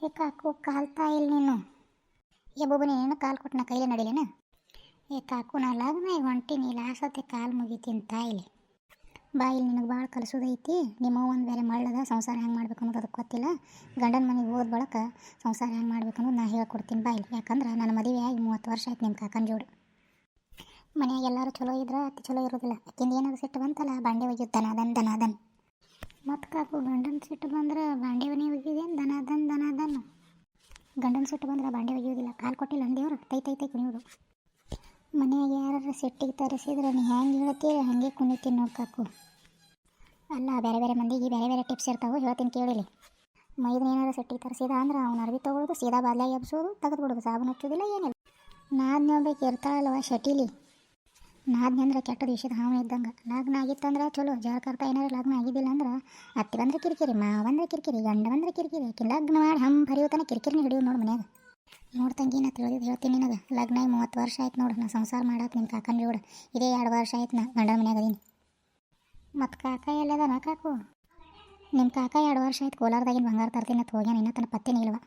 ಏ ಕಾಕು ಕಾಲ್ತಾ ಇಲ್ಲ ನೀನು. ಏ ಬೊಬ್ಬು ನೀನು ಕಾಲು ಕೊಟ್ಟು ನಾ ಕೈಲೇ ನಡಿಲೇನ. ಏ ಕಾಕು ನಾ ಲಗ್ನ ಈಗ ಹೊಂಟೀನಿ, ಲಾಸತ್ತೆ ಕಾಲು ಮುಗಿತೀನಿ ತಾಯಿಲಿ. ಬಾ ಇಲ್ಲಿ ನಿನಗೆ ಭಾಳ ಕಲಿಸೋದೈತಿ. ನಿಮ್ಮ ಒಂದು ಬೇರೆ ಮಳ್ಳದ ಸಂಸಾರ ಹೆಂಗೆ ಮಾಡ್ಬೇಕು ಅನ್ನೋದು ಅದಕ್ಕೆ ಗೊತ್ತಿಲ್ಲ. ಗಂಡನ ಮನೆಗೆ ಹೋದ ಬಳಕ ಸಂಸಾರ ಹೆಂಗೆ ಮಾಡ್ಬೇಕು ಅನ್ನೋದು ನಾ ಹೇಳ್ಕೊಡ್ತೀನಿ ಬಾ ಇಲ್ಲಿ. ಯಾಕಂದ್ರೆ ನನ್ನ ಮದುವೆ ಆಗಿ 30 ವರ್ಷ ಆಯ್ತು ನಿಮ್ಮ ಕಾಕನ ಜೋಡು. ಮನ್ಯಾಗ ಎಲ್ಲರೂ ಚಲೋ ಇದ್ರೆ ಅತಿ ಚಲೋ ಇರೋದಿಲ್ಲ. ಆಕಿಂದ ಏನಾದ್ರು ಸಿಟ್ಟು ಬಂತಲ್ಲ ಬಾಂಡೆ ಒಯ್ಯುದು ದನ. ಮತ್ತು ಕಾಕು ಗಂಡನ ಸಿಟ್ಟು ಬಂದ್ರೆ ಬಾಂಡೆ ಮನೆ ಒಯ್ಯುದೇನು ದನ. ಗಂಡನ ಸಿಟ್ಟು ಬಂದ್ರೆ ಬಾಂಡೆ ಒಯ್ಯೋದಿಲ್ಲ. ಕಾಲು ಕೊಟ್ಟಿಲ್ಲ ಅಂದೇವ್ರು ತೈ ಕುಣಿಯೋದು. ಮನೆಯಾಗ ಯಾರು ಸಿಟ್ಟಿಗೆ ತರಿಸಿದ್ರೆ ನೀ ಹೆಂಗೆ ಹೇಳ್ತೀರಿ ಹಾಗೆ ಕುಣಿತೀನಿ ನೋಡಿ ಕಾಕು. ಅಲ್ಲ ಬೇರೆ ಮಂದಿಗೆ ಬೇರೆ ಟಿಪ್ಸ್ ಇರ್ತಾವೆ, ಹೇಳ್ತೀನಿ ಕೇಳಿಲಿ. ಮೈದನ ಏನಾರು ಸಿಟ್ಟಿಗೆ ತರಿಸಿದ ಅಂದ್ರೆ ಅವ್ನು ಅರ್ವಿ ತೊಗೊಳೋದು, ಸೀದಾ ಬಾಲ್ಯಾಗ ಎಬ್ಸೋದು, ತೆಗೆದು ಬಿಡೋದು, ಸಾಬೂನು ಹಚ್ಚೋದಿಲ್ಲ ಏನಿಲ್ಲ. ನಾದ್ನಿ ಹೋಗ್ಬೇಕು ಇರ್ತಾಳಲ್ವ ಶಟೀಲಿ. ನಾದ್ನಿ ಅಂದ್ರೆ ಕೆಟ್ಟದ ವಿಷಯದ ಹಾವು ಇದ್ದಂಗೆ. ಲಗ್ನ ಆಗಿತ್ತಂದ್ರೆ ಚಲೋ, ಜರಕರ್ತ ಏನಾರು ಲಗ್ನ ಆಗಿದ್ದಿಲ್ಲ ಅಂದ್ರೆ ಅತ್ತಿ ಬಂದ್ರೆ ಕಿರಿಕಿರಿ, ಮಾವ ಬಂದ್ರೆ ಕಿರಿಕಿರಿ, ಗಂಡ ಬಂದ್ರೆ ಕಿರಿಕಿರಿ. ಆಕೆ ಲಗ್ನ ಮಾಡಿ ಹರಿಯೋತನ ಕಿರಿಕಿರಿನ ಹಿಡಿಯೋದು ನೋಡಿ ಮನ್ಯಾಗ. ನೋಡಿ ತಂಗಿ ನಾ ತಿಳಿದಿದ್ದು ಹೇಳ್ತೀನಿ ನಿನಗೆ. ಲಗ್ನ 30 ವರ್ಷ ಆಯ್ತು ನೋಡು ನಾ ಸಂಸಾರ ಮಾಡಕ್ಕೆ ನಿಮ್ಮ ಕಾಕನ ಜೋಡು. ಇದೇ 2 ವರ್ಷ ಆಯ್ತು ನಾ ಗಂಡನ ಮನ್ಯಾಗ ಅದೀನಿ. ಮತ್ತು ಕಾಕ ಎಲ್ಲದನ ಕಾಕು? ನಿಮ್ಮ ಕಾಕ 2 ವರ್ಷ ಆಯ್ತು ಕೋಲಾರದಾಗಿನ ಬಂಗಾರ ತರ್ತೀನಿ ಅಂತ ಹೋಗ್ಯಾನ, ಇನ್ನೂ ತನ್ನ ಪತ್ತೆನೇ ಇಲ್ವ.